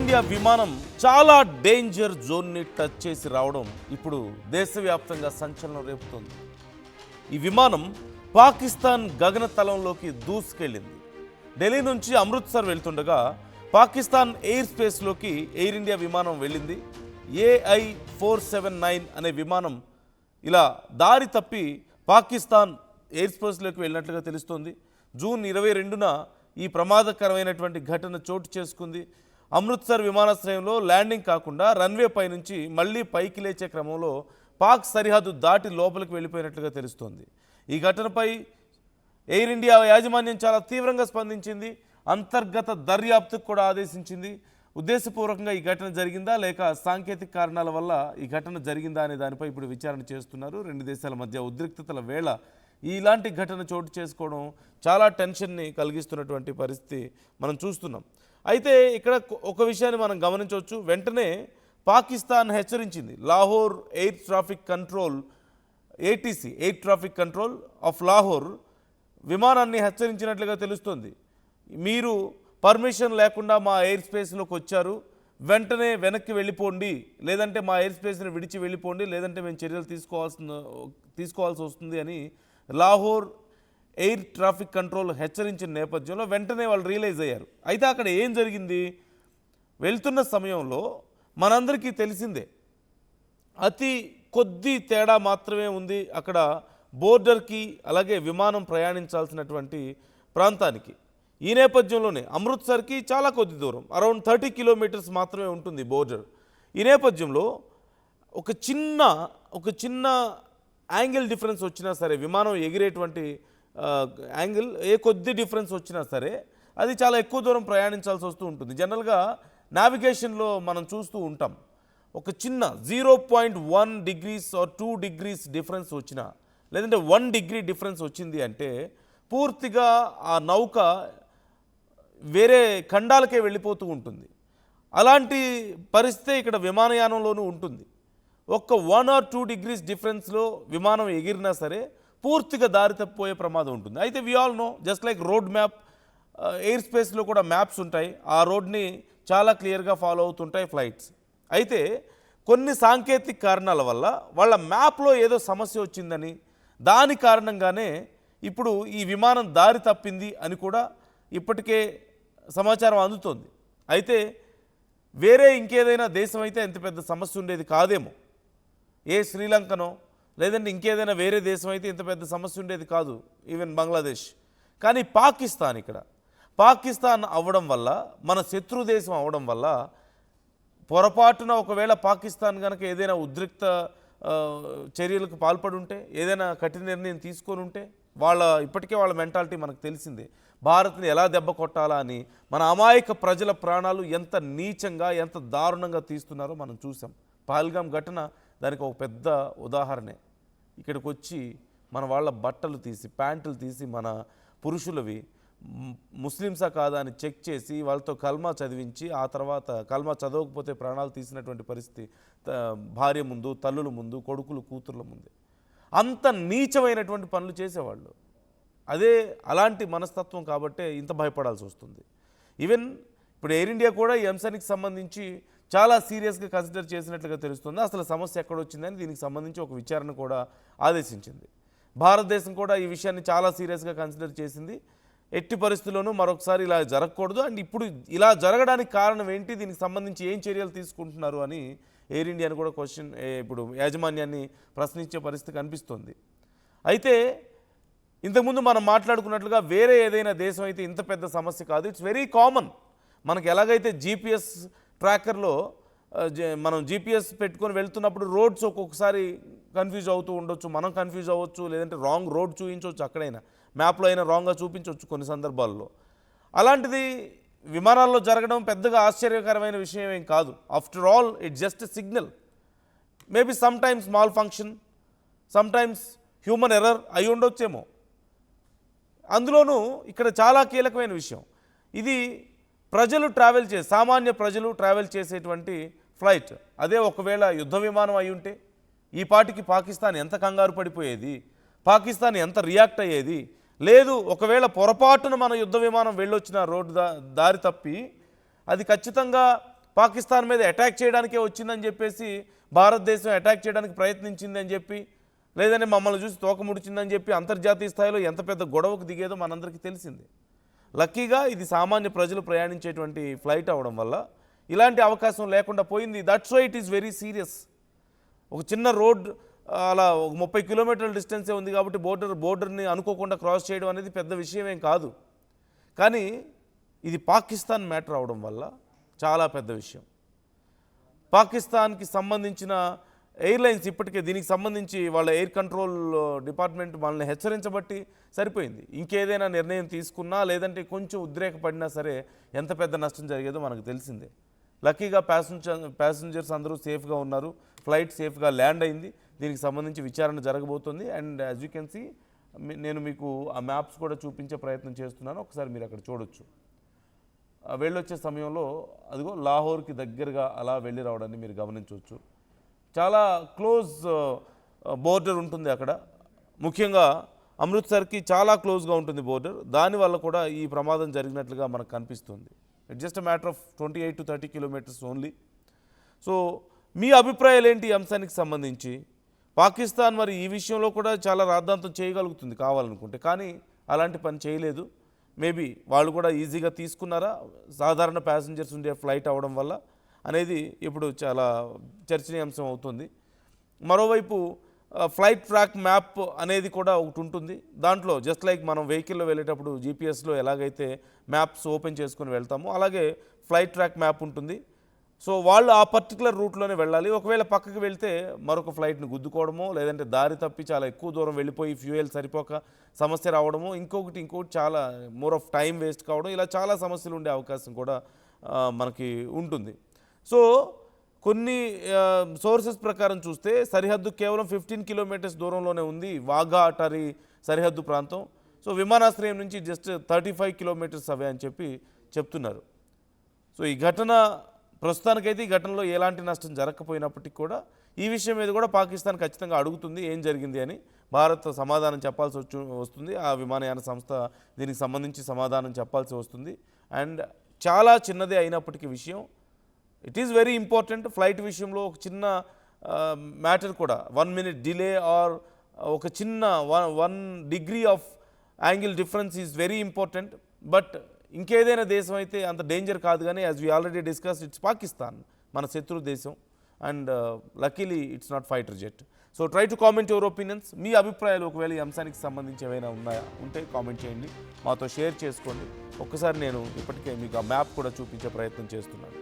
India విమానం చాలా danger జోన్ని touch చేసి రావడం ఇప్పుడు దేశవ్యాప్తంగా సంచలనం రేపుతోంది. ఈ విమానం పాకిస్తాన్ గగనతలంలోకి దూసుకెళ్లింది. ఢిల్లీ నుంచి అమృత్సర్ వెళ్తుండగా పాకిస్తాన్ ఎయిర్ స్పేస్లోకి ఎయిర్ ఇండియా విమానం వెళ్ళింది. AI-479 అనే విమానం ఇలా దారి తప్పి పాకిస్తాన్ ఎయిర్ స్పేస్లోకి వెళ్ళినట్లుగా తెలుస్తోంది. జూన్ 22న ఈ ప్రమాదకరమైనటువంటి ఘటన చోటు చేసుకుంది. అమృత్సర్ విమానాశ్రయంలో ల్యాండింగ్ కాకుండా రన్వే పై నుంచి మళ్లీ పైకి లేచే క్రమంలో పాక్ సరిహద్దు దాటి లోపలికి వెళ్ళిపోయినట్లుగా తెలుస్తోంది. ఈ ఘటనపై ఎయిర్ ఇండియా యాజమాన్యం చాలా తీవ్రంగా స్పందించింది. అంతర్గత దర్యాప్తుకు కూడా ఆదేశించింది. ఉద్దేశపూర్వకంగా ఈ ఘటన జరిగిందా లేక సాంకేతిక కారణాల వల్ల ఈ ఘటన జరిగిందా అనే దానిపై ఇప్పుడు విచారణ చేస్తున్నారు. రెండు దేశాల మధ్య ఉద్రిక్తతల వేళ ఇలాంటి ఘటన చోటు చేసుకోవడం చాలా టెన్షన్ని కలిగిస్తున్నటువంటి పరిస్థితి మనం చూస్తున్నాం. అయితే ఇక్కడ ఒక విషయాన్ని మనం గమనించవచ్చు. వెంటనే పాకిస్తాన్ హెచ్చరించింది. Lahore air traffic control ATC air traffic control of Lahore విమానాన్ని హెచ్చరించినట్లుగా తెలుస్తుంది. మీరు పర్మిషన్ లేకుండా మా ఎయిర్ స్పేస్లోకి వచ్చారు, వెంటనే వెనక్కి వెళ్ళిపోండి, లేదంటే మా ఎయిర్ స్పేస్ని విడిచి వెళ్ళిపోండి, లేదంటే మేము చర్యలు తీసుకోవాల్సి వస్తుంది అని లాహోర్ ఎయిర్ ట్రాఫిక్ కంట్రోల్ హెచ్చరించిన నేపథ్యంలో వెంటనే వాళ్ళు రియలైజ్ అయ్యారు. అయితే అక్కడ ఏం జరిగింది? వెళ్తున్న సమయంలో మనందరికీ తెలిసిందే అతి కొద్ది తేడా మాత్రమే ఉంది అక్కడ బోర్డర్కి, అలాగే విమానం ప్రయాణించాల్సినటువంటి ప్రాంతానికి. ఈ నేపథ్యంలోనే అమృత్సర్కి చాలా కొద్ది దూరం, అరౌండ్ 30 కిలోమీటర్స్ మాత్రమే ఉంటుంది బోర్డర్. ఈ నేపథ్యంలో ఒక చిన్న యాంగిల్ డిఫరెన్స్ వచ్చినా సరే, విమానం ఎగిరేటువంటి యాంగిల్ కొద్ది డిఫరెన్స్ వచ్చినా సరే అది చాలా ఎక్కువ దూరం ప్రయాణించాల్సి వస్తూ ఉంటుంది. జనరల్గా నావిగేషన్లో మనం చూస్తూ ఉంటాం, ఒక చిన్న 0.1 degrees or 2 degrees డిఫరెన్స్ వచ్చినా, లేదంటే 1 degree డిఫరెన్స్ వచ్చింది అంటే పూర్తిగా ఆ నౌక వేరే ఖండాలకే వెళ్ళిపోతూ ఉంటుంది. అలాంటి పరిస్థితి ఇక్కడ విమానయానంలోనూ ఉంటుంది. ఒక్క 1 or 2 degrees డిఫరెన్స్లో విమానం ఎగిరినా సరే పూర్తిగా దారి తప్పిపోయే ప్రమాదం ఉంటుంది. అయితే we all know, just like road map, air స్పేస్లో కూడా మ్యాప్స్ ఉంటాయి. ఆ రోడ్ని చాలా క్లియర్గా ఫాలో అవుతుంటాయి ఫ్లైట్స్. అయితే కొన్ని సాంకేతిక కారణాల వల్ల వాళ్ళ మ్యాప్లో ఏదో సమస్య వచ్చిందని, దాని కారణంగానే ఇప్పుడు ఈ విమానం దారి తప్పింది అని కూడా ఇప్పటికే సమాచారం అందుతోంది. అయితే వేరే ఇంకేదైనా దేశం అయితే ఎంత పెద్ద సమస్య ఉండేది కాదేమో. శ్రీలంకనో లేదంటే ఇంకేదైనా వేరే దేశం అయితే ఇంత పెద్ద సమస్య ఉండేది కాదు, ఈవెన్ బంగ్లాదేశ్. కానీ పాకిస్తాన్ అవ్వడం వల్ల, మన శత్రు దేశం అవ్వడం వల్ల, పొరపాటున ఒకవేళ పాకిస్తాన్ కనుక ఏదైనా ఉద్రిక్త చర్యలకు పాల్పడి ఉంటే, ఏదైనా కఠిన నిర్ణయం తీసుకొని ఉంటే, ఇప్పటికే వాళ్ళ మెంటాలిటీ మనకు తెలిసిందే. భారత్ని ఎలా దెబ్బ కొట్టాలా అని మన అమాయక ప్రజల ప్రాణాలు ఎంత నీచంగా, ఎంత దారుణంగా తీస్తున్నారో మనం చూసాం. పహల్గామ్ ఘటన దానికి ఒక పెద్ద ఉదాహరణే. ఇక్కడికి వచ్చి మన వాళ్ళ బట్టలు తీసి, ప్యాంటులు తీసి, మన పురుషులవి ముస్లిమ్సా కాదా అని చెక్ చేసి వాళ్ళతో కల్మా చదివించి, ఆ తర్వాత కల్మా చదవకపోతే ప్రాణాలు తీసినటువంటి పరిస్థితి భార్య ముందు, తల్లుల ముందు, కొడుకులు కూతుర్ల ముందే. అంత నీచమైనటువంటి పనులు చేసేవాళ్ళు. అలాంటి మనస్తత్వం కాబట్టే ఇంత భయపడాల్సి వస్తుంది. ఈవెన్ ఇప్పుడు ఎయిర్ ఇండియా కూడా ఈ అంశానికి సంబంధించి చాలా సీరియస్గా కన్సిడర్ చేసినట్లుగా తెలుస్తుంది. అసలు సమస్య ఎక్కడొచ్చిందని దీనికి సంబంధించి ఒక విచారణ కూడా ఆదేశించింది. భారతదేశం కూడా ఈ విషయాన్ని చాలా సీరియస్గా కన్సిడర్ చేసింది. ఎట్టి పరిస్థితుల్లోనూ మరొకసారి ఇలా జరగకూడదు, అండ్ ఇప్పుడు ఇలా జరగడానికి కారణం ఏంటి, దీనికి సంబంధించి ఏం చర్యలు తీసుకుంటున్నారు అని ఎయిర్ ఇండియాని కూడా ఇప్పుడు యాజమాన్యాన్ని ప్రశ్నించే పరిస్థితి కనిపిస్తోంది. అయితే ఇంతకుముందు మనం మాట్లాడుకున్నట్లుగా వేరే ఏదైనా దేశం అయితే ఇంత పెద్ద సమస్య కాదు. It's very common. మనకు ఎలాగైతే GPS ట్రాకర్లో మనం GPS పెట్టుకొని వెళ్తున్నప్పుడు రోడ్స్ ఒక్కొక్కసారి కన్ఫ్యూజ్ అవుతూ ఉండొచ్చు, మనం కన్ఫ్యూజ్ అవ్వచ్చు, లేదంటే రాంగ్ రోడ్ చూపించవచ్చు, అక్కడైనా మ్యాప్లో అయినా రాంగ్గా చూపించవచ్చు కొన్ని సందర్భాల్లో. అలాంటిది విమానాల్లో జరగడం పెద్దగా ఆశ్చర్యకరమైన విషయం ఏం కాదు. After all it's just signal. Maybe some times small function, some times human error అయి ఉండొచ్చేమో. అందులోనూ ఇక్కడ చాలా కీలకమైన విషయం, ఇది సామాన్య ప్రజలు ట్రావెల్ చేసేటువంటి ఫ్లైట్. అదే ఒకవేళ యుద్ధ విమానం అయి ఉంటే ఈ పాటికి పాకిస్తాన్ ఎంత కంగారు పడిపోయేది, పాకిస్తాన్ ఎంత రియాక్ట్ అయ్యేది. లేదు, ఒకవేళ పొరపాటున మన యుద్ధ విమానం వెళ్ళొచ్చిన రోడ్డు దారి తప్పి అది ఖచ్చితంగా పాకిస్తాన్ మీద అటాక్ చేయడానికే వచ్చిందని చెప్పేసి భారతదేశం అటాక్ చేయడానికి ప్రయత్నించిందని చెప్పి లేదంటే మమ్మల్ని చూసి తోక ముడిచిందని చెప్పి అంతర్జాతీయ స్థాయిలో ఎంత పెద్ద గొడవకు దిగేదో మనందరికీ తెలిసింది. లక్కీగా ఇది సామాన్య ప్రజలు ప్రయాణించేటువంటి ఫ్లైట్ అవ్వడం వల్ల ఇలాంటి అవకాశం లేకుండా పోయింది. That's why it is very serious. ఒక చిన్న రోడ్ అలా ఒక 30 కిలోమీటర్ల డిస్టెన్సే ఉంది కాబట్టి బోర్డర్ని అనుకోకుండా క్రాస్ చేయడం అనేది పెద్ద విషయం ఏం కాదు. కానీ ఇది పాకిస్తాన్ మ్యాటర్ అవడం వల్ల చాలా పెద్ద విషయం. పాకిస్తాన్కి సంబంధించిన ఎయిర్లైన్స్ ఇప్పటికే దీనికి సంబంధించి వాళ్ళ ఎయిర్ కంట్రోల్ డిపార్ట్మెంట్ వాళ్ళని హెచ్చరించబట్టి సరిపోయింది. ఇంకేదైనా నిర్ణయం తీసుకున్నా లేదంటే కొంచెం ఉద్రేకపడినా సరే ఎంత పెద్ద నష్టం జరిగేదో మనకు తెలిసిందే. లక్కీగా ప్యాసింజర్స్ అందరూ సేఫ్గా ఉన్నారు. ఫ్లైట్ సేఫ్గా ల్యాండ్ అయింది. దీనికి సంబంధించి విచారణ జరగబోతుంది. And as you can see నేను మీకు ఆ మ్యాప్స్ కూడా చూపించే ప్రయత్నం చేస్తున్నాను. ఒకసారి మీరు అక్కడ చూడొచ్చు. వెళ్ళొచ్చే సమయంలో అదిగో లాహోర్కి దగ్గరగా అలా వెళ్ళి రావడాన్ని మీరు గమనించవచ్చు. చాలా క్లోజ్ బోర్డర్ ఉంటుంది అక్కడ. ముఖ్యంగా అమృత్సర్కి చాలా క్లోజ్గా ఉంటుంది బోర్డర్. దానివల్ల కూడా ఈ ప్రమాదం జరిగినట్లుగా మనకు కనిపిస్తుంది. It's just matter of 28 to 30 kilometres only. So మీ అభిప్రాయాలు ఏంటి ఈ అంశానికి సంబంధించి? పాకిస్తాన్ మరి ఈ విషయంలో కూడా చాలా రాద్ధాంతం చేయగలుగుతుంది కావాలనుకుంటే, కానీ అలాంటి పని చేయలేదు. మేబీ వాళ్ళు కూడా ఈజీగా తీసుకున్నారా సాధారణ ప్యాసింజర్స్ ఉండే ఫ్లైట్ అవ్వడం వల్ల అనేది ఇప్పుడు చాలా చర్చనీయాంశం అవుతుంది. మరోవైపు ఫ్లైట్ ట్రాక్ మ్యాప్ అనేది కూడా ఒకటి ఉంటుంది. దాంట్లో జస్ట్ లైక్ మనం వెహికల్లో వెళ్ళేటప్పుడు జీపీఎస్లో ఎలాగైతే మ్యాప్స్ ఓపెన్ చేసుకొని వెళ్తామో అలాగే ఫ్లైట్ ట్రాక్ మ్యాప్ ఉంటుంది. సో వాళ్ళు ఆ పర్టికులర్ రూట్లోనే వెళ్ళాలి. ఒకవేళ పక్కకి వెళ్తే మరొక ఫ్లైట్ని గుద్దుకోవడమో లేదంటే దారి తప్పి చాలా ఎక్కువ దూరం వెళ్ళిపోయి ఫ్యూయల్ సరిపోక సమస్య రావడమో ఇంకొకటి చాలా మోర్ ఆఫ్ టైం వేస్ట్ కావడం, ఇలా చాలా సమస్యలు ఉండే అవకాశం కూడా మనకి ఉంటుంది. సో కొన్ని సోర్సెస్ ప్రకారం చూస్తే సరిహద్దు కేవలం 15 కిలోమీటర్స్ దూరంలోనే ఉంది, వాఘా అటారీ సరిహద్దు ప్రాంతం. సో విమానాశ్రయం నుంచి జస్ట్ 35 కిలోమీటర్స్ అవే అని చెప్పి చెప్తున్నారు. సో ఈ ఘటన ప్రస్తుతానికైతే ఈ ఘటనలో ఎలాంటి నష్టం జరగకపోయినప్పటికీ కూడా ఈ విషయం మీద కూడా పాకిస్తాన్ ఖచ్చితంగా అడుగుతుంది ఏం జరిగింది అని. భారత్ సమాధానం చెప్పాల్సి వస్తుంది. ఆ విమానయాన సంస్థ దీనికి సంబంధించి సమాధానం చెప్పాల్సి వస్తుంది. అండ్ చాలా చిన్నదే అయినప్పటికీ విషయం it is very important. Flight విషయంలో ఒక చిన్న మ్యాటర్ కూడా 1 minute డిలే ఆర్ ఒక చిన్న 1 degree of angle difference is very important. But ఇంకేదైనా దేశం అయితే అంత డేంజర్ కాదు. కానీ as we already discuss it's Pakistan, మన శత్రు దేశం. And luckily it's not fighter jet. So try to comment your opinions. మీ అభిప్రాయాలు ఒకవేళ ఈ అంశానికి సంబంధించి ఏమైనా ఉంటే కామెంట్ చేయండి, మాతో షేర్ చేసుకోండి. ఒక్కసారి నేను ఇప్పటికే మీకు ఆ మ్యాప్ కూడా చూపించే ప్రయత్నం చేస్తున్నాను.